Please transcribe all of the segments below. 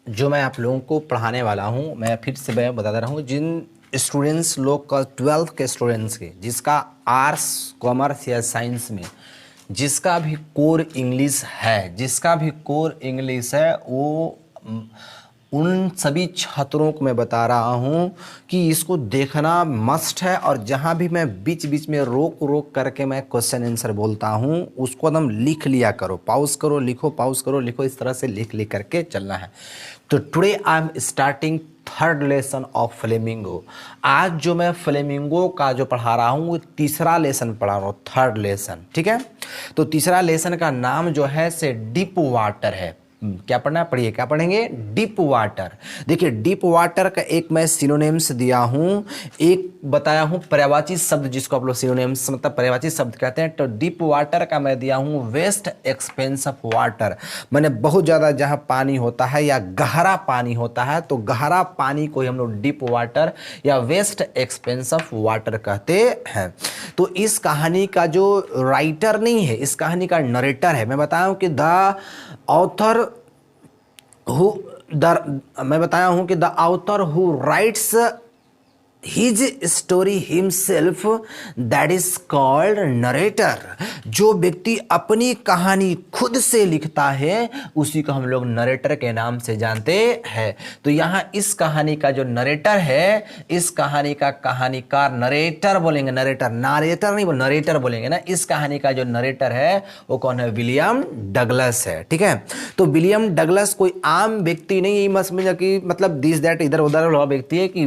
जो मैं आप लोगों को पढ़ाने वाला हूँ, मैं फिर से मैं बता दे रहा हूँ, जिन स्टूडेंट्स लोग का 12th के स्टूडेंट्स के जिसका आर्ट्स कॉमर्स या साइंस में जिसका भी कोर इंग्लिश है, वो उन सभी छात्रों को मैं बता रहा हूँ कि इसको देखना मस्ट है। और जहाँ भी मैं बीच बीच में रोक रोक करके मैं क्वेश्चन आंसर बोलता हूँ उसको एकदम लिख लिया करो, पॉज करो लिखो, पॉज करो लिखो, इस तरह से लिख लिख करके चलना है। तो today I am starting third lesson of flamingo. आज जो मैं फ्लेमिंगो का जो पढ़ा रहा हूँ वो तीसरा लेसन पढ़ा रहा हूँ, थर्ड लेसन, ठीक है। तो तीसरा लेसन का नाम जो है से डीप वाटर है। क्या पढ़ना है, पढ़िए, क्या पढ़ेंगे, डीप वाटर। देखिए डीप वाटर का एक मैं सिनोनिम्स दिया हूं, एक बताया हूं पर्यायवाची शब्द जिसको आप लोग सिनोनिम्स मतलब पर्यायवाची शब्द कहते हैं। तो डीप वाटर का मैं दिया हूं वेस्ट एक्सपेंस ऑफ वाटर, मैंने बहुत ज़्यादा जहां पानी होता है या गहरा पानी होता है तो गहरा पानी को हम लोग डीप वाटर या वेस्ट एक्सपेंस ऑफ वाटर कहते हैं। तो इस कहानी का जो राइटर नहीं है, इस कहानी का नरेटर है। मैं बताया हूं कि मैं बताया हूं कि the author who rights his story himself that is called narrator. जो व्यक्ति अपनी कहानी खुद से लिखता है उसी को हम लोग नरेटर के नाम से जानते हैं। तो यहाँ इस कहानी का जो नरेटर है, इस कहानी का कहानीकार नरेटर बोलेंगे, नरेटर नहीं नरेटर बोलेंगे ना। इस कहानी का जो नरेटर है वो कौन है, विलियम डगलस है, ठीक है। तो विलियम डगलस कोई आम व्यक्ति नहीं, ये मत समझना कि मतलब दिस दैट इधर उधर वाला व्यक्ति है, कि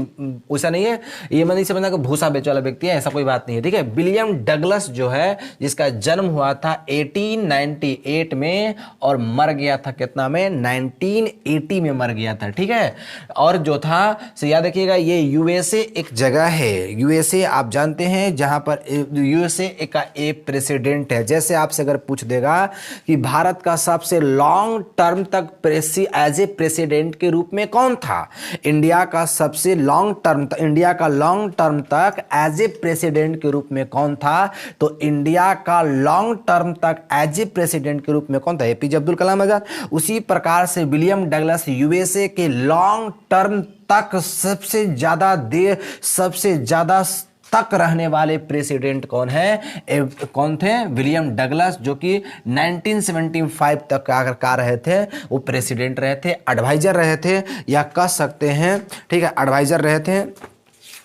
वैसा नहीं है। ये मत नहीं समझना कि भूसा बेचने वाला व्यक्ति है, ऐसा कोई बात नहीं है, ठीक है। विलियम डगलस जो है जिसका जन्म हुआ था 1898 में और मर गया था कितना में, 1980 में मर गया था, ठीक है। और जो था से याद रखिएगा, ये यूएसए एक जगह है, यूएसए आप जानते हैं, जहां पर यूएसए का एक प्रेसिडेंट है। जैसे आपसे अगर पूछ देगा कि भारत का सबसे लॉन्ग टर्म तक एज ए प्रेसिडेंट के रूप में कौन था, इंडिया का सबसे लॉन्ग टर्म तक एज ए प्रेसिडेंट के रूप में कौन था, तो इंडिया का लॉन्ग टर्म तक एज ए प्रेसिडेंट के रूप में कौन था, एपीजे अब्दुल कलाम आजाद। उसी प्रकार से विलियम डगलस यूएसए के लॉन्ग टर्म तक सबसे ज्यादा तक रहने वाले प्रेसिडेंट कौन थे, विलियम डगलस, जो कि 1975 तक का रहे थे, वो प्रेसिडेंट रहे थे, एडवाइजर रहे थे, या कह सकते हैं, ठीक है, एडवाइजर रहे थे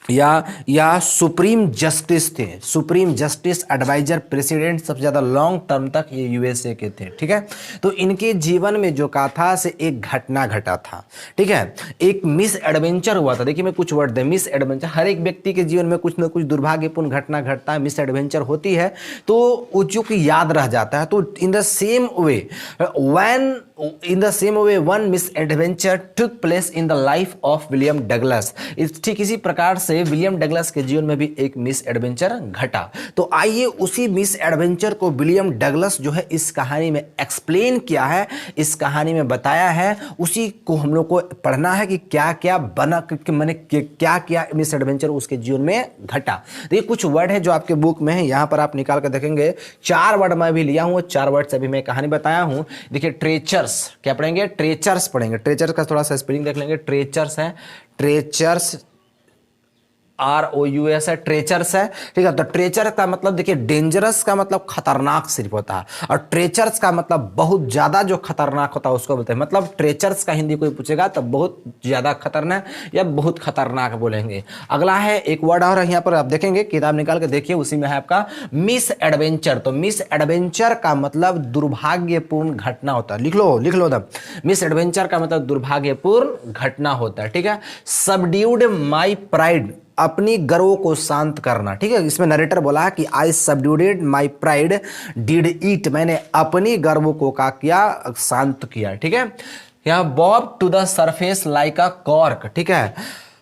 या सुप्रीम जस्टिस थे, सुप्रीम जस्टिस, एडवाइजर, प्रेसिडेंट, सबसे ज्यादा लॉन्ग टर्म तक ये यूएसए के थे, ठीक है। तो इनके जीवन में जो कहा था से एक घटना घटा था, ठीक है, एक मिस एडवेंचर हुआ था। देखिए मैं कुछ वर्ड दे, मिस एडवेंचर, हर एक व्यक्ति के जीवन में कुछ ना कुछ दुर्भाग्यपूर्ण घटना घटता है, मिस एडवेंचर होती है, तो वो जो कि याद रह जाता है। तो in the same way one miss adventure took place in the life of William Douglas. ठीक इसी प्रकार से विलियम डगलस के जीवन में भी एक मिस एडवेंचर घटा। तो आइए उसी मिस एडवेंचर को विलियम डगलस जो है इस कहानी में एक्सप्लेन किया है, इस कहानी में बताया है, उसी को हम लोग को पढ़ना है कि क्या क्या बना, मैंने क्या क्या मिस एडवेंचर उसके जीवन में घटा। तो ये कुछ वर्ड है जो आपके बुक में है, यहां पर आप निकाल कर देखेंगे। 4 वर्ड मैं भी लिया हूं, 4 वर्ड से भी मैं कहानी बताया हूं। देखिए ट्रेचर्स, क्या पढ़ेंगे, ट्रेचर्स पढ़ेंगे। ट्रेचर्स का थोड़ा सा स्पेलिंग देख लेंगे, ट्रेचर्स है, ट्रेचर्स ROUS है, ट्रेचर्स है, ठीक है। तो ट्रेचर का मतलब देखिए, डेंजरस का मतलब खतरनाक सिर्फ होता है, और ट्रेचर्स का मतलब बहुत ज्यादा जो खतरनाक होता है उसको बोलते हैं। मतलब ट्रेचर्स का हिंदी कोई पूछेगा तो बहुत ज्यादा खतरनाक या बहुत खतरनाक बोलेंगे। अगला है एक वर्ड और है, यहाँ पर आप देखेंगे, किताब निकाल के देखिए, उसी में है आपका मिस एडवेंचर। तो मिस एडवेंचर का मतलब दुर्भाग्यपूर्ण घटना होता है, लिख लो तब। मिस एडवेंचर का मतलब दुर्भाग्यपूर्ण घटना होता है, ठीक है। सबड्यूड माई प्राइड, अपनी गर्व को शांत करना, ठीक है। इसमें नरेटर बोला कि आई subdued my pride did it, मैंने अपनी गर्व को क्या किया, शांत किया, ठीक है। यहाँ bob to the surface like a cork, ठीक है।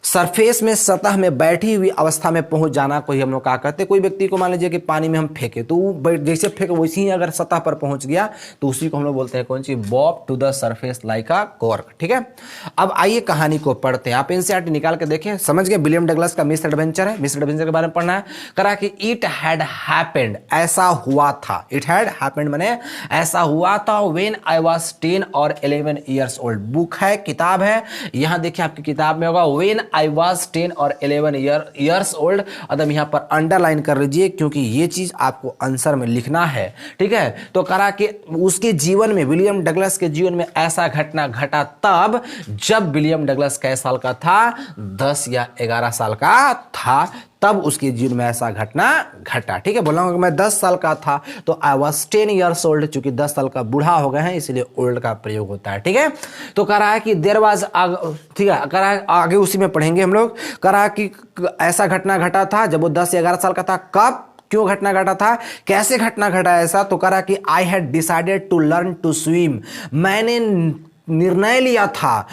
सरफेस में, सतह में बैठी हुई अवस्था में पहुंच जाना को ही हम लोग क्या कहते हैं। कोई व्यक्ति को मान लीजिए कि पानी में हम फेंके तो वो जैसे फेंके वैसे ही अगर सतह पर पहुंच गया तो उसी को हम लोग बोलते हैं कौन सी, bob to the surface like a cork. ठीक है, अब आइए कहानी को पढ़ते हैं। आप एनसीईआरटी निकाल के देखें, समझ गए। विलियम डगलस का मिस एडवेंचर है, मिस एडवेंचर के बारे में पढ़ना है। करा कि इट हैड हैपेंड, ऐसा हुआ था। इट हैड हैपेंड माने ऐसा हुआ था व्हेन आई वाज 10 और 11 इयर्स ओल्ड। बुक है, किताब है, यहां देखिए आपकी किताब में होगा व्हेन आई वाज 10 और 11 इयर्स ओल्ड। अदम यहां पर अंडरलाइन कर लीजिए क्योंकि ये चीज आपको आंसर में लिखना है। ठीक है, तो करा कि उसके जीवन में, विलियम डगलस के जीवन में ऐसा घटना घटा तब जब विलियम डगलस कै साल का था, 10 या 11 साल का था, तब उसके जीवन में ऐसा घटना घटा। ठीक है, बोला हूं कि मैं 10 साल का था तो आई वॉज 10 ईयर्स ओल्ड, चूंकि 10 साल का बूढ़ा हो गए हैं इसलिए ओल्ड का प्रयोग होता है। ठीक है, तो कह रहा है कि देर वाज, ठीक है, कह रहा है आगे उसी में पढ़ेंगे हम लोग। कह रहा है कि ऐसा घटना घटा था जब वो 10 या 11 साल का था। कब, क्यों घटना घटा था, कैसे घटना घटा ऐसा, तो कह रहा कि I had decided to learn to swim, मैंने निर्णय लिया था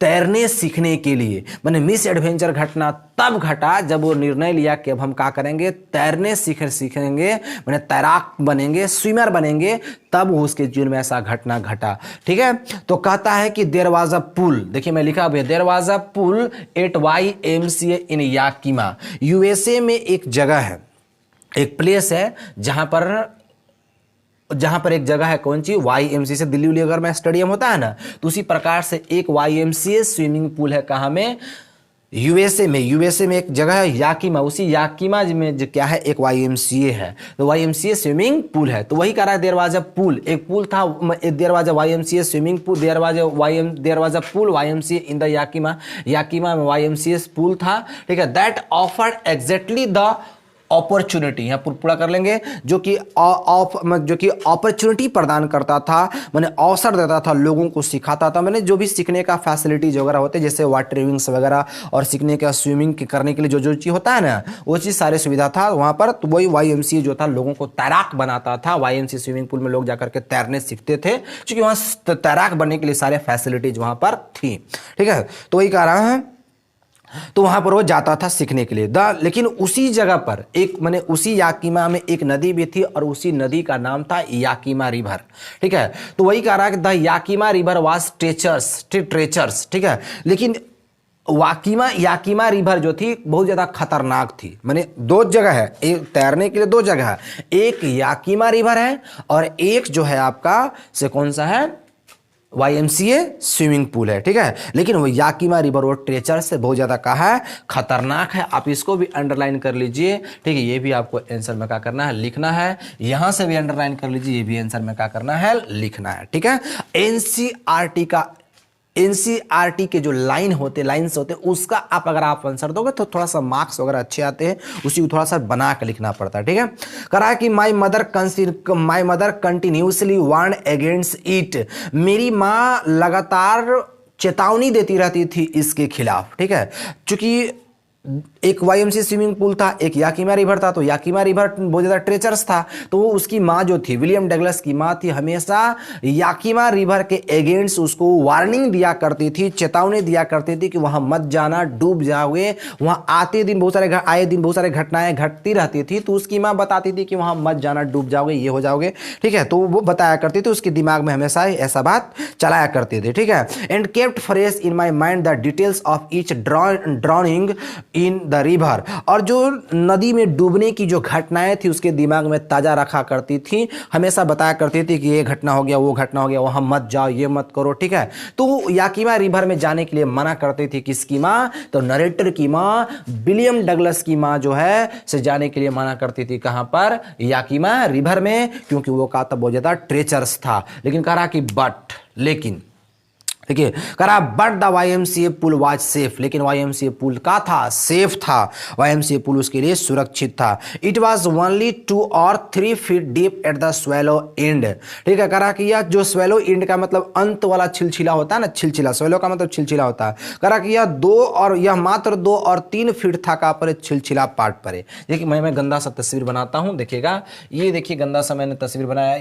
तैरने सीखने के लिए। मैंने मिस एडवेंचर घटना तब घटा जब वो निर्णय लिया कि अब हम क्या करेंगे, तैरने सीखेंगे, मैंने तैराक बनेंगे, स्विमर बनेंगे, तब उसके जीवन में ऐसा घटना घटा। ठीक है, तो कहता है कि देयर वाज अ पुल, देखिए मैं लिखा हुआ है, there was a pool at YMCA in Yakima. USA में एक जगह है, एक प्लेस है जहां पर एक जगह है कौन सी, YMCA से दिल्ली उली अगर में स्टेडियम होता है ना, तो उसी प्रकार से एक YMCA स्विमिंग पूल है। कहां में, USA में एक जगह है याकिमा, उसी याकिमा में जो क्या है, एक YMCA है, तो YMCA स्विमिंग पूल है। तो वही कह रहा है देयर वाज अ पुल, एक पुल था, there was a YMCA swimming pool, there was a pool YMCA in the Yakima में YMCA पूल था। ठीक है, that offered exactly the opportunity, यहाँ पूरा कर लेंगे, जो कि अपॉर्चुनिटी प्रदान करता था, मैंने अवसर देता था, लोगों को सिखाता था, मैंने जो भी सीखने का फैसिलिटीज वगैरह होते जैसे वाटर विंग्स वगैरह और सीखने का स्विमिंग करने के लिए जो चीज़ होता है ना, वो चीज़ सारे सुविधा था वहाँ पर। तो वही YMCA जो था लोगों को तैराक बनाता था। YMCA स्विमिंग पूल में लोग जाकर के तैरने सीखते थे क्योंकि वहाँ तैराक बनने के लिए सारे फैसिलिटीज वहाँ पर थी। ठीक है, तो वही कह रहा है, तो वहां पर वो जाता था सीखने के लिए। लेकिन उसी जगह पर एक, मैंने उसी याकिमा में एक नदी भी थी और उसी नदी का नाम था याकिमा रिवर। ठीक है, तो वही कह रहा है कि द याकिमा रिवर वाज ट्रेचर्स। ठीक है, लेकिन याकिमा रिवर जो थी बहुत ज्यादा खतरनाक थी। मैंने दो जगह है, एक तैरने के लिए दो जगह है, एक याकिमा रिवर है और एक जो है आपका से कौन सा है, YMCA स्विमिंग पूल है। ठीक है, लेकिन वो याकिमा रिवर वो ट्रेचर से बहुत ज्यादा कहा है, खतरनाक है। आप इसको भी अंडरलाइन कर लीजिए। ठीक है, ये भी आपको आंसर में क्या करना है, लिखना है। यहां से भी अंडरलाइन कर लीजिए, ये भी आंसर में क्या करना है, लिखना है। ठीक है, एनसीईआरटी के जो लाइन्स होते उसका आप अगर आप आंसर दोगे तो थोड़ा सा मार्क्स वगैरह अच्छे आते हैं, उसी को थोड़ा सा बना के लिखना पड़ता है। ठीक है, करा कि my mother continuously warn against it, मेरी माँ लगातार चेतावनी देती रहती थी इसके खिलाफ। ठीक है, चूंकि एक YMCA स्विमिंग पूल था, एक याकिमा रिवर था, तो याकिमा रिवर बहुत ज़्यादा ट्रेचरस था, तो वो उसकी माँ जो थी, विलियम डगलस की माँ थी, हमेशा याकिमा रिवर के अगेंस्ट उसको वार्निंग दिया करती थी, चेतावनी दिया करती थी कि वहाँ मत जाना, डूब जाओगे। वहाँ आए दिन बहुत सारे घटनाएं घटती रहती थी, तो उसकी माँ बताती थी कि वहाँ मत जाना, डूब जाओगे, ये हो जाओगे। ठीक है, तो वो बताया करती थी, उसके दिमाग में हमेशा ऐसा बात चलाया करती थी। ठीक है, and kept fresh in my mind the details of each drawing in the river, और जो नदी में डूबने की जो घटनाएं थी उसके दिमाग में ताजा रखा करती थी, हमेशा बताया करती थी कि ये घटना हो गया, वो घटना हो गया, वहां मत जाओ, ये मत करो। ठीक है, तो याकिमा रिवर में जाने के लिए मना करती थी किसकी माँ, तो नरेटर की माँ, विलियम डगलस की माँ जो है से जाने के लिए मना करती थी। कहां पर, याकिमा रिवर में, क्योंकि वो का बहुत ज्यादा ट्रेचरस था। लेकिन कह रहा कि लेकिन देखिए, करा but the YMCA pool was safe, लेकिन YMCA पुल का था, सेफ था, YMCA पुल उसके लिए सुरक्षित था। इट वाज ओनली 2 और 3 feet deep at the swallow and. ठीक है, करा कि यह जो स्वेलो एंड का मतलब अंत वाला छिलछिला होता है ना, छिलछिला, स्वेलो का मतलब छिलछिला होता है। करा कि यह मात्र 2 और 3 फीट था का पर छिलछिला पार्ट पर। देखिए मैं गंदा सा तस्वीर बनाता हूं, देखिएगा, ये देखिए गंदा सा मैंने तस्वीर बनाया,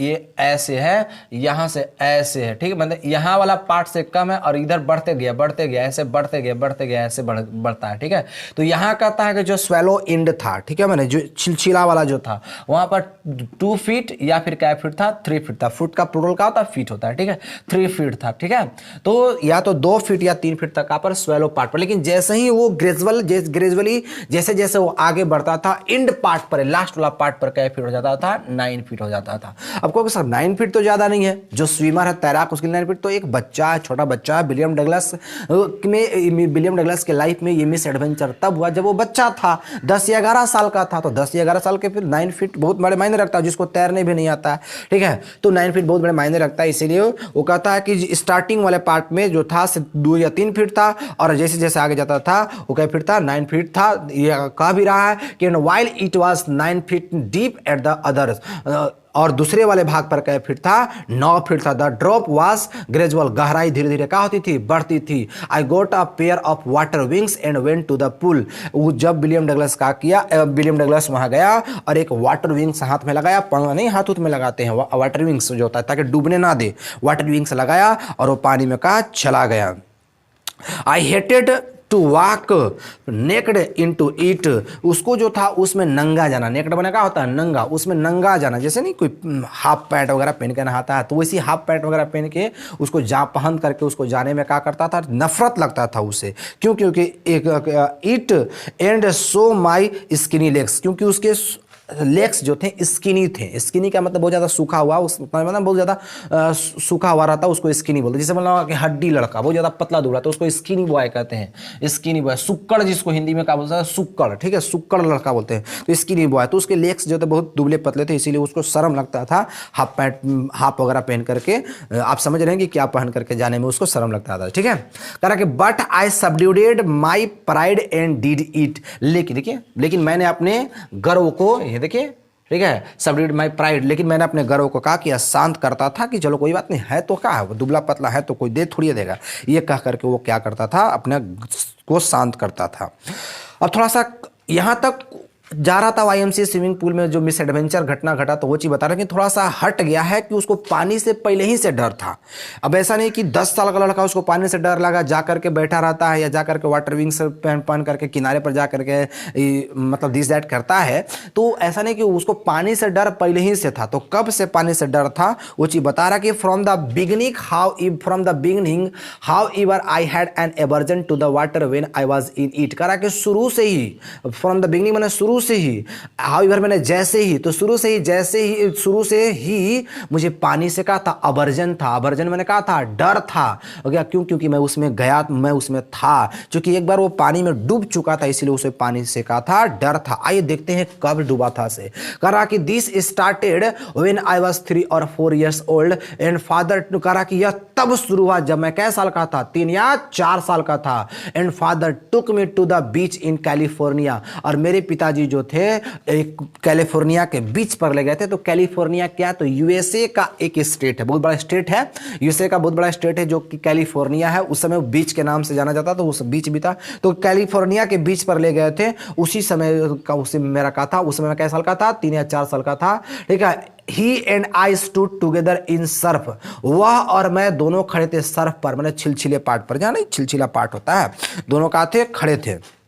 ये ऐसे है, यहां से ऐसे है। ठीक है, मतलब यहां वाला पार्ट से कम है और इधर बढ़ते गया ऐसे बढ़ते गया ऐसे बढ़ता है, ठीक है। तो यहाँ कहता है कि जो स्वेलो एंड था, ठीक है, मैंने जो छिलछिला वाला जो था वहाँ पर 2 फीट या फिर क्या फीट था, 3 फीट था। फुट का प्लूरल का होता है, फीट होता है, ठीक है। 3 फीट था, ठीक है। तो या तो 2 फीट या 3 फीट तक का पर स्वेलो पार्ट पर, लेकिन जैसे ही वो ग्रेजुअली जैसे जैसे वो आगे बढ़ता था एंड पार्ट पर, लास्ट वाला पार्ट पर क्या फीट हो जाता था, 9 फीट हो जाता था। अब कहोगे सर 9 फीट तो ज्यादा नहीं है, जो स्विमर है तैराक उसके लिए 9 फीट तो एक बच्चा है, छोटा बच्चा है। विलियम डगलस के लाइफ में ये मिस एडवेंचर तब हुआ जब वो बच्चा था, 10 या 11 साल का था। तो 10 या 11 साल के फिर 9 फीट बहुत बड़े मायने रखता है, जिसको तैरने भी नहीं आता है, ठीक है। तो 9 फीट बहुत बड़े मायने रखता है, इसीलिए वो कहता है कि स्टार्टिंग वाले पार्ट में जो था 2 या 3 फीट था, और जैसे जैसे आगे जाता था वो क्या फीट था, 9 फीट था। ये कह भी रहा है कि while it was 9 feet deep at the others, और दूसरे वाले भाग पर क्या फीट था, 9 फीट था। द ड्रॉप वाज ग्रेजुअल, गहराई धीरे धीरे क्या होती थी, बढ़ती थी। I got a pair of water wings and went to the pool. वो जब विलियम डगलस का किया, विलियम डगलस वहां गया और एक वाटर विंग्स हाथ में लगाया, नहीं हाथ में लगाते हैं वाटर विंग्स जो होता है ताकि डूबने ना दे, वाटर विंग्स लगाया और वो पानी में का चला गया। I hated to walk naked into it, उसको जो था उसमें नंगा जाना, नेकड बना क्या होता है, नंगा, उसमें नंगा जाना। जैसे नहीं कोई हाफ पैंट वगैरह पहन के नहाता है, तो वैसी हाफ पैंट वगैरह पहन के उसको पहन करके उसको जाने में क्या करता था, नफरत लगता था उसे। क्यों? क्योंकि एक eat and so my skinny legs, क्योंकि उसके लेग्स जो थे स्किनी थे। स्किनी का मतलब बहुत ज़्यादा सूखा हुआ, उस मतलब बहुत ज़्यादा सूखा हुआ रहता है, उसको स्किनी बोलते हैं। जैसे मतलब कि हड्डी लड़का बहुत ज़्यादा पतला दुबला तो उसको स्किनी बॉय कहते हैं, स्किनी बॉय। सुक्कड़ जिसको हिंदी में क्या बोलते हैं, सुक्कड़, ठीक है, सुक्कड़ लड़का बोलते हैं, तो स्किनी बॉय। तो उसके लेग्स जो थे बहुत दुबले पतले थे, इसीलिए उसको शर्म लगता था हाफ पैंट हाफ वगैरह पहन करके, आप समझ रहे हैं कि क्या पहन करके जाने में उसको शर्म लगता था, ठीक है। कह रहा कि but I subdued my pride and did it, लेकिन देखिए, लेकिन मैंने अपने गर्व को, देखिए, ठीक है, सबड्यूड माई प्राइड, लेकिन मैंने अपने गर्व को कहा कि शांत करता था कि चलो कोई बात नहीं है, तो क्या है, वो दुबला पतला है तो कोई दे थोड़ी देगा, ये कह करके वो क्या करता था, अपने को शांत करता था। अब थोड़ा सा यहाँ तक जा रहा था YMCA स्विमिंग पूल में, जो मिस एडवेंचर घटना घटा तो वो चीज़ बता रहे हैं कि थोड़ा सा हट गया है कि उसको पानी से पहले ही से डर था। अब ऐसा नहीं कि 10 साल का लड़का उसको पानी से डर लगा जा करके बैठा रहता है, या जा करके वाटर विंग्स पहन करके किनारे पर जा करके मतलब दिस दैट करता है। तो ऐसा नहीं कि उसको पानी से डर पहले ही से था। तो कब से पानी से डर था वो चीज़ बता रहा कि from the beginning however I had an aversion to the water when I was in it. करा कि शुरू से ही, फ्रॉम द बिगिनिंग मैंने शुरू से ही, हाउएवर मैंने जैसे ही, तो शुरू से ही मुझे पानी से कहा था अवर्जन था। अवर्जन मैंने कहा था डर था, हो गया क्यों? क्योंकि मैं उसमें गया, मैं उसमें था, क्योंकि एक बार वो पानी में डूब चुका था, इसलिए उसे पानी से कहा था डर था। आइए देखते हैं कब डूबा था से। कह रहा कि this started when I was 3 or 4 years old and father, कह रहा कि यह तब शुरू हुआ जब मैं कै साल का था, 3 या 4 साल का था। And father took me to the beach in California, और मेरे पिताजी जो थे एक कैलिफोर्निया के बीच पर ले गए थे। तो कैलिफोर्निया क्या, तो यूएसए का एक स्टेट है, बहुत बड़ा स्टेट है, यूएसए का बहुत बड़ा स्टेट है जो कि कैलिफोर्निया है। उस समय बीच के नाम से जाना जाता, तो उस बीच भी था, तो कैलिफोर्निया के बीच पर ले गए थे। उसी समय का उसे मेरा कहा था, उस समय मैं कै साल का था, 3 या 4 साल का था, ठीक है। He and I stood together in surf, वह और मैं दोनों खड़े थे सर्फ पर, मैंने छिलछिले पार्ट पर, जहाँ नहीं छिलछिला पार्ट होता है, दोनों का थे, खड़े थे,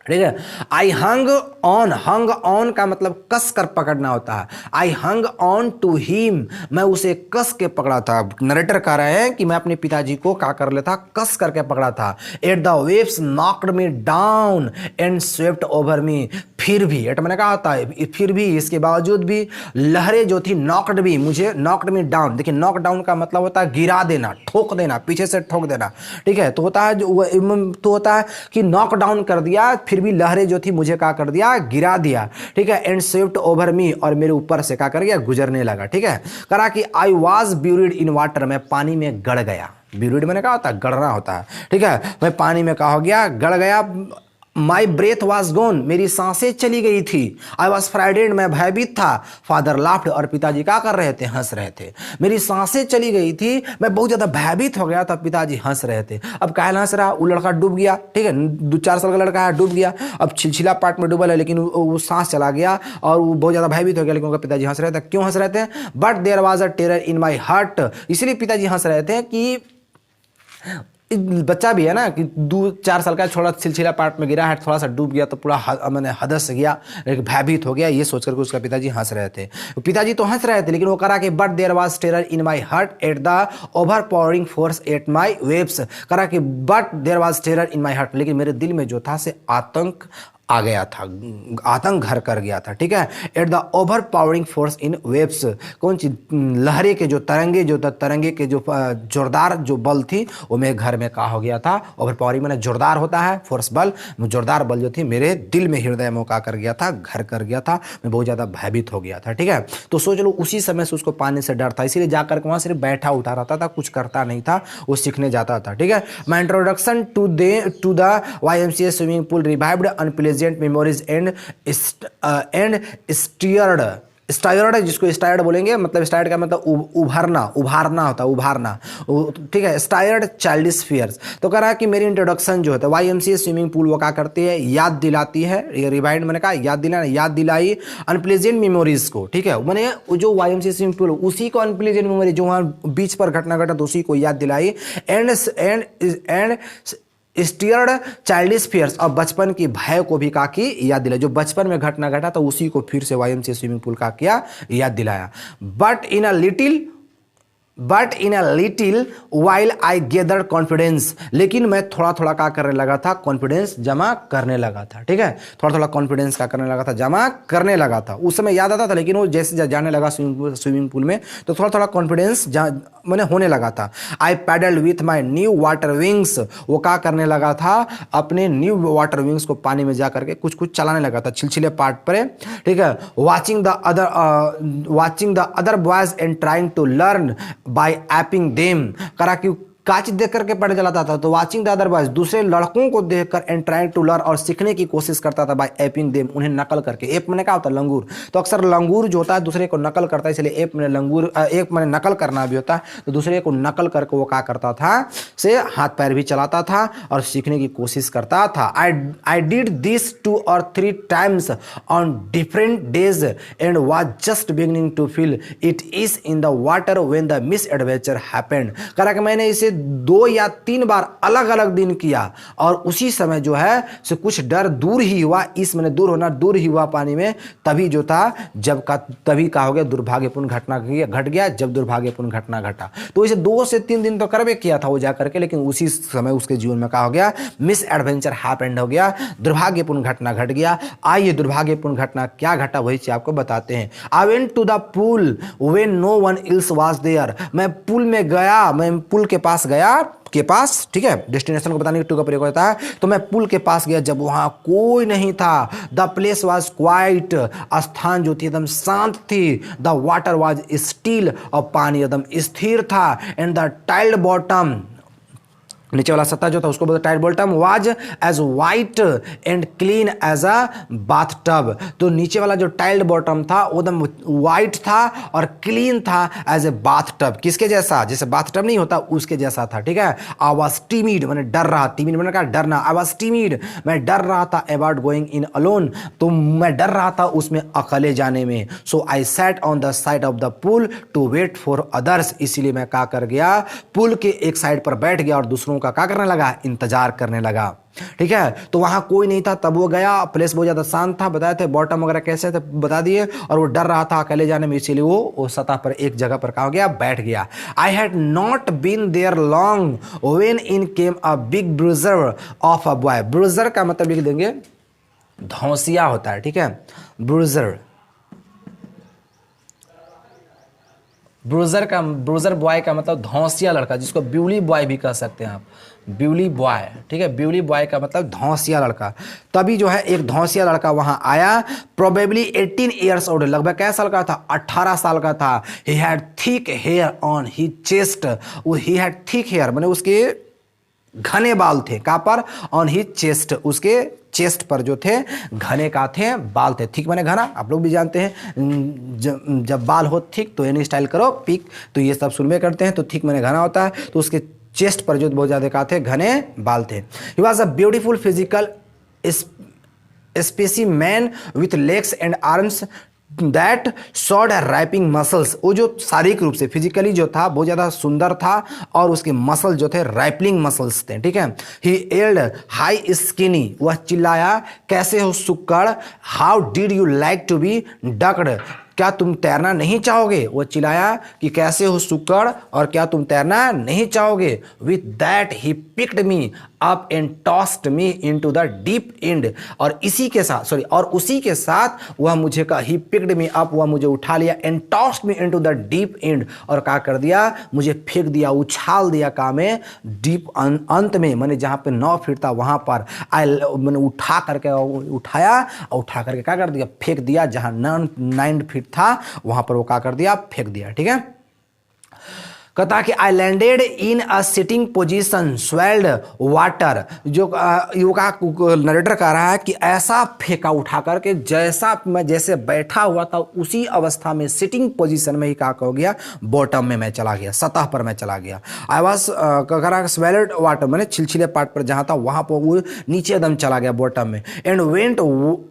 ठीक है। आई हंग ऑन का मतलब कस कर पकड़ना होता है। आई हंग ऑन टू हिम, मैं उसे कस के पकड़ा था। नरेटर कह रहे हैं कि मैं अपने पिताजी को क्या कर लेता, कस करके पकड़ा था। At the waves knocked me down and swept over me, फिर भी, एट मैंने कहा होता है फिर भी, इसके बावजूद भी लहरें जो थी, नॉक्ड भी, मुझे नॉक्ड मी डाउन, देखिए नॉक डाउन का मतलब होता है गिरा देना, ठोक देना, पीछे से ठोक देना, ठीक है। तो होता है तो होता है कि नॉक डाउन कर दिया, फिर भी लहरें जो थी मुझे क्या कर दिया, गिरा दिया, ठीक है। एंड स्वेप्ट ओवर मी, और मेरे ऊपर से क्या कर गया, गुजरने लगा, ठीक है। करा कि I was buried in water, मैं पानी में गड़ गया। ब्यूरिड मैंने कहा होता है गड़ना होता है, ठीक है। मैं पानी में कहा हो गया, गड़ गया। माई ब्रेथ वॉज गोन, मेरी सांसें चली गई थी। आई वॉज फ्राइडेड, मैं भयभीत था। फादर लाफ्ड, और पिताजी क्या कर रहे थे, हंस रहे थे। मेरी सांसें चली गई थी, मैं बहुत ज्यादा भयभीत हो गया था, पिताजी हंस रहे थे। अब काहे हंस रहा, वो लड़का डूब गया, ठीक है, 2-4 साल का लड़का है, डूब गया। अब छिलछिला पार्ट में डूबल है, लेकिन वो सांस चला गया और वो बहुत ज्यादा भयभीत हो गया, लेकिन उनका पिताजी हंस रहे थे। क्यों हंस रहे थे? But there was a terror in my heart, इसलिए पिताजी हंस रहे थे कि बच्चा भी है ना कि 2-4 साल का छोटा छिलछिला पार्ट में गिरा है, थोड़ा सा डूब गया तो पूरा मैंने हदस गया, भयभीत हो गया, ये सोचकर के उसका पिताजी हंस रहे थे। पिताजी तो हंस रहे थे, लेकिन वो करा कि but there was terror in my heart at the overpowering force at my webs. करा कि but there was terror in my heart, लेकिन मेरे दिल में जो था से आतंक आ गया था, आतंक घर कर गया था, ठीक है। Eight the overpowering force in waves, कौन सी लहरे के जो तरंगे के जो जोरदार जो बल थी वो मेरे घर में कहा हो गया था। ओवर पावरिंग मैंने जोरदार होता है, फोर्स बल, जोरदार बल जो थी मेरे दिल में हृदय में का कर गया था, घर कर गया था, मैं बहुत ज़्यादा भयभीत हो गया था, ठीक है। तो सोच लो उसी समय से उसको पानी से डर था, इसीलिए जाकर के वहाँ सिर्फ बैठा उठा रहता था, कुछ करता नहीं था, वो सीखने जाता था, ठीक है। My introduction to the YMCA swimming pool revived unpleasant memories and stirred, जिसको स्टायर्ड बोलेंगे, मतलब स्टायर्ड का मतलब उभारना होता है, उभारना, ठीक है। Stirred childish fears. तो कह रहा है कि मेरी इंट्रोडक्शन जो होता है YMCA स्विमिंग पूल वो क्या करती है, याद दिलाती है, रिवाइंड मैंने कहा याद दिलाई अनप्लेजेंट मेमोरीज को, ठीक है। मैंने जो YMCA स्विमिंग पूल उसी को अनप्लेजेंट मेमोरी जो वहाँ बीच पर घटना घटा तो उसी को याद दिलाई, एंड स्टीयर्ड चाइल्डिश फियर्स, और बचपन की भय को भी का की याद दिलाया, जो बचपन में घटना घटा तो उसी को फिर से YMCA स्विमिंग पूल का किया याद दिलाया। But in a little while I gather confidence, लेकिन मैं थोड़ा थोड़ा क्या करने लगा था, कॉन्फिडेंस जमा करने लगा था, ठीक है। थोड़ा थोड़ा कॉन्फिडेंस क्या करने लगा था, जमा करने लगा था। उस समय याद आता था, लेकिन वो जैसे जाने लगा स्विमिंग पूल में तो थोड़ा थोड़ा कॉन्फिडेंस मैंने होने लगा था। I paddled with my new water wings, वो क्या करने लगा था, अपने न्यू वाटर विंग्स को पानी में जा करके कुछ कुछ चलाने लगा था छिलछिले पार्ट पर, ठीक है। Watching the other boys and trying to learn by aping them, करा कि काच देख करके पढ़ चलाता था, तो वाचिंग द अदर बॉयज, दूसरे लड़कों को देखकर, एंड ट्राइंग टू लर्न, और सीखने की कोशिश करता था बाय एपिंग देम, उन्हें नकल करके। एप मैंने क्या होता है, लंगूर, तो अक्सर लंगूर जो होता है दूसरे को नकल करता है, इसलिए एप मैंने लंगूर, एक मैंने नकल करना भी होता है, तो दूसरे को नकल करके वो क्या करता था से हाथ पैर भी चलाता था और सीखने की कोशिश करता था। I did this 2 or 3 times on different days and was just beginning to feel it is in the water when the misadventure happened। करा कि मैंने इसे 2 या 3 बार अलग अलग दिन किया और उसी समय जो है से कुछ डर दूर ही हुआ, इस मैंने दूर होना दूर ही हुआ पानी में, तभी जो था तभी का हो गया दुर्भाग्यपूर्ण घटना घट गया, जब दुर्भाग्यपूर्ण घटना घटा। तो इसे 2 से 3 दिन तो करवे किया था वो जा करके, लेकिन उसी समय उसके जीवन में क्या हो गया, मिस एडवेंचर हैपेंड हो गया, दुर्भाग्यपूर्ण घटना घट गया। आइए दुर्भाग्यपूर्ण घटना क्या घटा वही चीज आपको बताते हैं। I went to the pool when no one else was there, मैं पुल में गया, मैं पुल के पास गया के पास, ठीक है, डेस्टिनेशन को बताने के टू का प्रयोग होता है, तो मैं पुल के पास गया जब वहां कोई नहीं था। द प्लेस वाज क्वाइट, स्थान जो थी एकदम शांत थी। द वाटर वाज स्टील, और पानी एकदम स्थिर था। एंड द टाइल्ड बॉटम, नीचे वाला सत्ता जो था उसको बोलते tile bottom, was as white and clean as a bathtub. तो नीचे वाला जो टाइल्ड बॉटम था वो एकदम वाइट था और क्लीन था एज ए बाथ टब, किसके जैसा, जैसे बाथ टब नहीं होता उसके जैसा था, ठीक है। आई वाज टीमिड, मैंने डर रहा, टीमिड मैंने कहा डरना, आई वाज टीमिड, मैं डर रहा था अबाउट गोइंग इन अलोन, तो मैं डर रहा था उसमें अकेले जाने में। So I sat on the side of the pool to wait for others, इसीलिए मैं क्या कर गया, पुल के एक साइड पर बैठ गया और दूसरों का क्या करने लगा, इंतजार करने लगा, ठीक है। तो वहां कोई नहीं था तब वो गया, प्लेस बहुत ज्यादा शांत था, बताए थे बॉटम वगैरह कैसे थे बता दिए, और वो डर रहा था अकेले जाने में, इसीलिए वो सतह पर एक जगह पर कहा गया, बैठ गया। I had not been there long when in came a big bruiser of a boy. Bruiser का मतलब लिख देंगे धौंसिया होता है, ठीक है, ब्रूजर, ब्रूजर बॉय का मतलब धौंसिया लड़का, जिसको ब्यूली बॉय भी कह सकते हैं आप, ब्यूली बॉय, ठीक है। ब्यूली बॉय का मतलब धौंसिया लड़का। तभी जो है एक धौंसिया लड़का वहां आया, प्रोबेबली 18 ईयर्स ओल्ड, लगभग क्या साल का था, 18 साल का था। He had thick hair on he chest, he had thick hair मैंने उसके घने बाल थे, कहाँ पर, ऑन ही चेस्ट, उसके चेस्ट पर जो थे घने का थे बाल थे। थिक मैंने घना, आप लोग भी जानते हैं जब बाल हो थिक तो एनी स्टाइल करो पिक, तो ये सब सुनवे करते हैं, तो थिक मैंने घना होता है, तो उसके चेस्ट पर जो बहुत ज़्यादा का थे घने बाल थे। He was a beautiful physical specimen with legs and arms that short rapping muscles, वो जो शारीरिक रूप से फिजिकली जो था बहुत ज़्यादा सुंदर था और उसके मसल जो थे रैपलिंग मसल्स थे, ठीक है। ही एल्ड हाई स्किनी, वह चिल्लाया कैसे हो सुक्कड़, how did you like to be ducked, क्या तुम तैरना नहीं चाहोगे। वो चिल्लाया कि कैसे हो सुक्कड़ और क्या तुम तैरना नहीं चाहोगे। With that he picked me up and tossed me into the deep and, और इसी के साथ और उसी के साथ वह मुझे का ही पिक्ड मी अप, वह मुझे उठा लिया, and tossed me into the deep and, और क्या कर दिया, मुझे फेंक दिया, उछाल दिया कहाँ में, डीप अंत में, मैंने जहाँ पे 9 फीट था वहाँ पर मैंने उठा करके उठाया और उठा करके क्या कर दिया, फेंक दिया, जहाँ 9 फीट था वहाँ पर वो क्या कर दिया, फेंक दिया, ठीक है। कहता कि I landed in a sitting position swelled water, जो युवा नरेटर कह रहा है कि ऐसा फेंका उठा करके जैसा मैं जैसे बैठा हुआ था उसी अवस्था में सिटिंग पोजीशन में ही क्या हो गया, बॉटम में मैं चला गया, सतह पर मैं चला गया। आई वॉज कह रहा स्वेल्ड वाटर मैंने छिलछिले पार्ट पर जहाँ था वहाँ पर वो नीचे एकदम चला गया बॉटम में, and went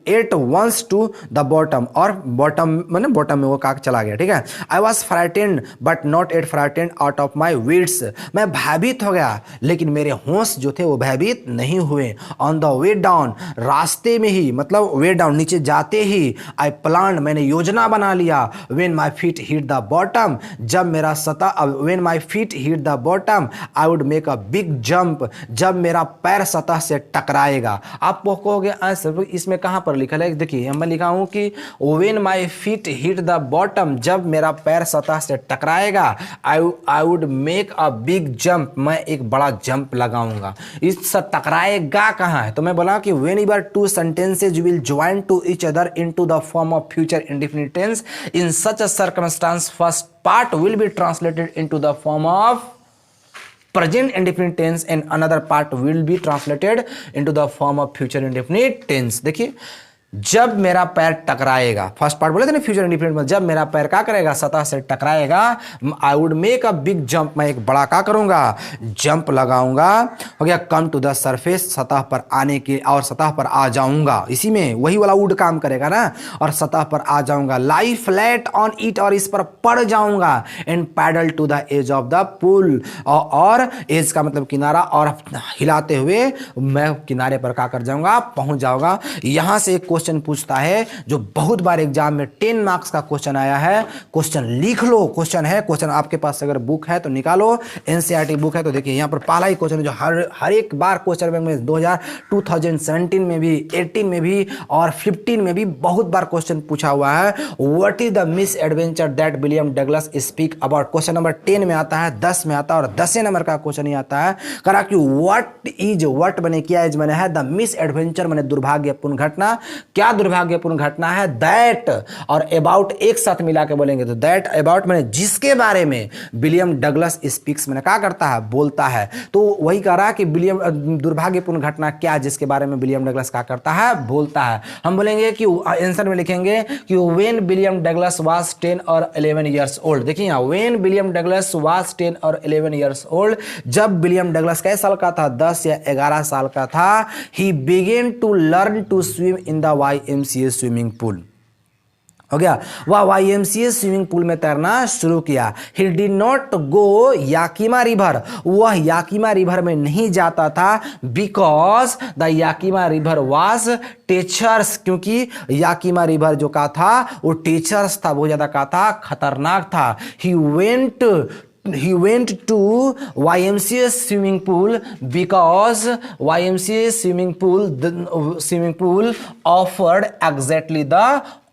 at once to the bottom, और बॉटम में वो का चला गया, ठीक है। I was frightened but not at frightened out of my wits, मैं भयभीत हो गया लेकिन मेरे होश जो थे वो भयभीत नहीं हुए। ऑन द वे डाउन, रास्ते में ही मतलब वे डाउन नीचे जाते ही, आई प्लान मैंने योजना बना लिया, when my feet hit the bottom, जब मेरा सतह when my feet hit the bottom I would make a big jump, जब मेरा पैर सतह से टकराएगा। आप कहोगे आंसर इसमें कहाँ पर लिखा है, देखिए मैं लिखा हूँ कि when my feet hit the bottom, जब मेरा पैर सतह से टकराएगा, I would make a big jump, मैं एक बड़ा जंप लगाऊंगा। इस टकराएगा कहाँ है, तो मैं बोला कि whenever two sentences will join to each other into the form of future indefinite tense, in such a circumstance first part will be translated into the form of present indefinite tense and another part will be translated into the form of future indefinite tense। देखिए जब मेरा पैर टकराएगा, first part बोले थे ना future indefinite में, जब मेरा पैर क्या करेगा, सतह से टकराएगा, I would make a big jump, मैं एक बड़ा क्या करूंगा, जंप लगाऊंगा, हो गया। कम टू द सरफेस, सतह पर आने के, और सतह पर आ जाऊंगा, इसी में वही वाला वुड काम करेगा ना, और सतह पर आ जाऊंगा, लाई फ्लैट ऑन इट, और इस पर पड़ जाऊंगा, and paddle to the edge of the pool, और एज का मतलब किनारा, और हिलाते हुए मैं किनारे पर क्या कर जाऊंगा, पहुंच जाऊंगा। यहां से एक क्वेश्चन पूछता है जो बहुत बार एग्जाम में 10 मार्क्स का क्वेश्चन आया है, क्वेश्चन लिख लो, क्वेश्चन है, क्वेश्चन आपके पास अगर बुक है तो निकालो, एनसीईआरटी बुक है तो देखिए यहाँ पर पहला ही क्वेश्चन है जो हर एक बार क्वेश्चन बैंक में 2017 में भी, 18 में भी और 15 में भी बहुत बार क्वेश्चन पूछा हुआ है। What is the miss adventure that William Douglas speak about, question number 10 में आता है, 10 में आता है, और 10 नंबर का क्वेश्चन ही आता है। करा कि व्हाट बने क्या एज बने है, द मिस एडवेंचर बने दुर्भाग्यपूर्ण घटना, क्या दुर्भाग्यपूर्ण घटना है, दैट और अबाउट एक साथ मिला के बोलेंगे तो दैट अबाउट मैंने जिसके बारे में विलियम डगलस स्पीक्स मैंने क्या करता है, बोलता है। तो वही कह रहा है कि विलियम दुर्भाग्यपूर्ण घटना क्या जिसके बारे में विलियम डगलस क्या करता है, बोलता है। हम बोलेंगे कि आंसर में लिखेंगे कि व्हेन विलियम डगलस वाज 10 और 11 इयर्स ओल्ड। देखिए यहाँ व्हेन विलियम डगलस वाज 10 और 11 इयर्स ओल्ड, जब विलियम डगलस कैसे साल का था, 10 या 11 साल का था, he began to learn to swim in the YMCA swimming pool, हो गया, वह YMCA स्विमिंग पूल में तैरना शुरू किया। He did not go Yakima river, वह याकिमा रिवर में नहीं जाता था, because the Yakima river was treacherous, क्योंकि याकिमा रिवर जो का था वो टेचर्स था, बहुत ज्यादा का था, खतरनाक था। He went to YMCA swimming pool because YMCA swimming pool offered exactly the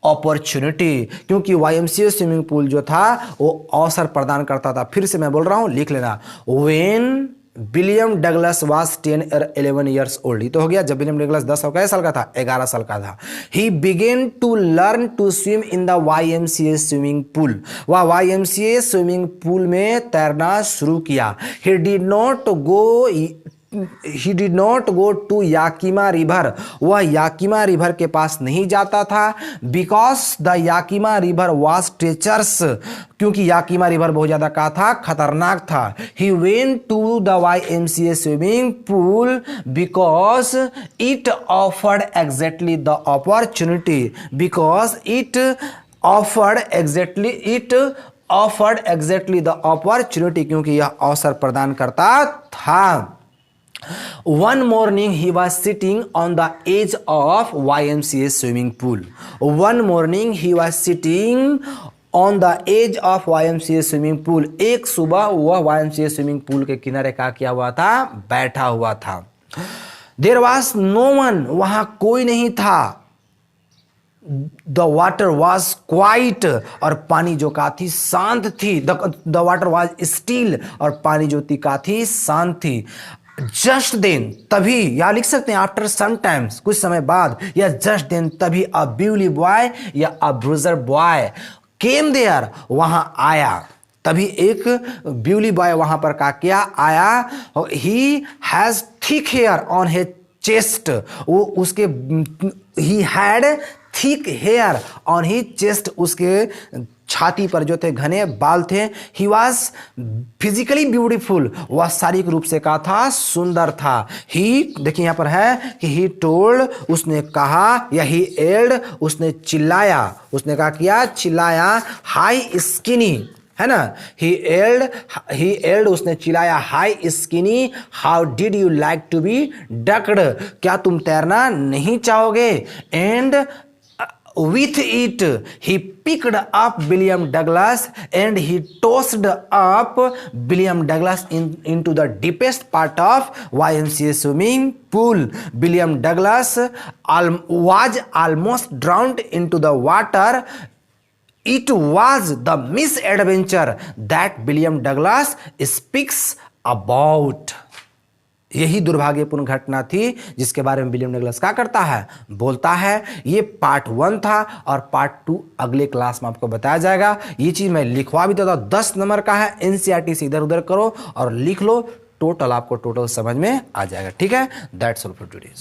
opportunity, क्योंकि YMCA स्विमिंग पूल जो था वो अवसर प्रदान करता था। फिर से मैं बोल रहा हूं, लिख लेना, व्हेन विलियम डगलस वाज 10 और 11 इयर्स ओल्ड, ये तो हो गया जब विलियम डगलस 10 और साल का था, 11 साल का था। He began to learn to swim in the YMCA swimming pool, वह YMCA स्विमिंग पूल में तैरना शुरू किया। He did not go to Yakima river, वह याकिमा रिवर के पास नहीं जाता था, because the Yakima river was treacherous, क्योंकि याकिमा रिवर बहुत ज्यादा का था, खतरनाक था। He went to the YMCA swimming pool because it offered exactly the opportunity, because it offered exactly the opportunity, क्योंकि यह अवसर प्रदान करता था। One morning he was sitting on the edge of YMCA swimming pool. One morning he was sitting on the edge of YMCA swimming pool. एक सुबह वह YMCA swimming pool के किनारे क्या किया हुआ था, बैठा हुआ था। There was no one, वहां कोई नहीं था। The water was quiet, और पानी जो का थी शांत थी। The water was still, और पानी जो थी का थी शांत थी। जस्ट देन, तभी, या लिख सकते हैं आफ्टर सम टाइम्स, कुछ समय बाद, या जस्ट देन, तभी अ ब्यूली बॉय या अ ब्रूजर बॉय केम देयर, वहां आया। तभी एक ब्यूली बॉय वहां पर क्या किया, आया। He has thick hair on his chest, वो उसके, he had thick hair on his chest, उसके छाती पर जो थे घने बाल थे। ही वॉज फिजिकली ब्यूटीफुल, वह शारीरिक रूप से क्या था, सुंदर था। ही, देखिए यहां पर है कि ही टोल्ड, उसने कहा, या ही एल्ड, उसने चिल्लाया, उसने क्या किया, चिल्लाया। हाई स्किनी, है ना, ही एल्ड, उसने चिल्लाया, hi skinny, how did you like to be ducked, क्या तुम तैरना नहीं चाहोगे। And with it he picked up William Douglas and he tossed up William Douglas into the deepest part of YMCA swimming pool. William Douglas was almost drowned into the water. It was the misadventure that William Douglas speaks about. यही दुर्भाग्यपूर्ण घटना थी जिसके बारे में William Douglas क्या करता है, बोलता है। ये पार्ट 1 था, और पार्ट 2 अगले क्लास में आपको बताया जाएगा। ये चीज मैं लिखवा भी देता हूं, 10 नंबर का है। एनसीईआरटी से इधर उधर करो और लिख लो, टोटल आपको टोटल समझ में आ जाएगा। ठीक है, दैट्स ऑल फॉर टुडे।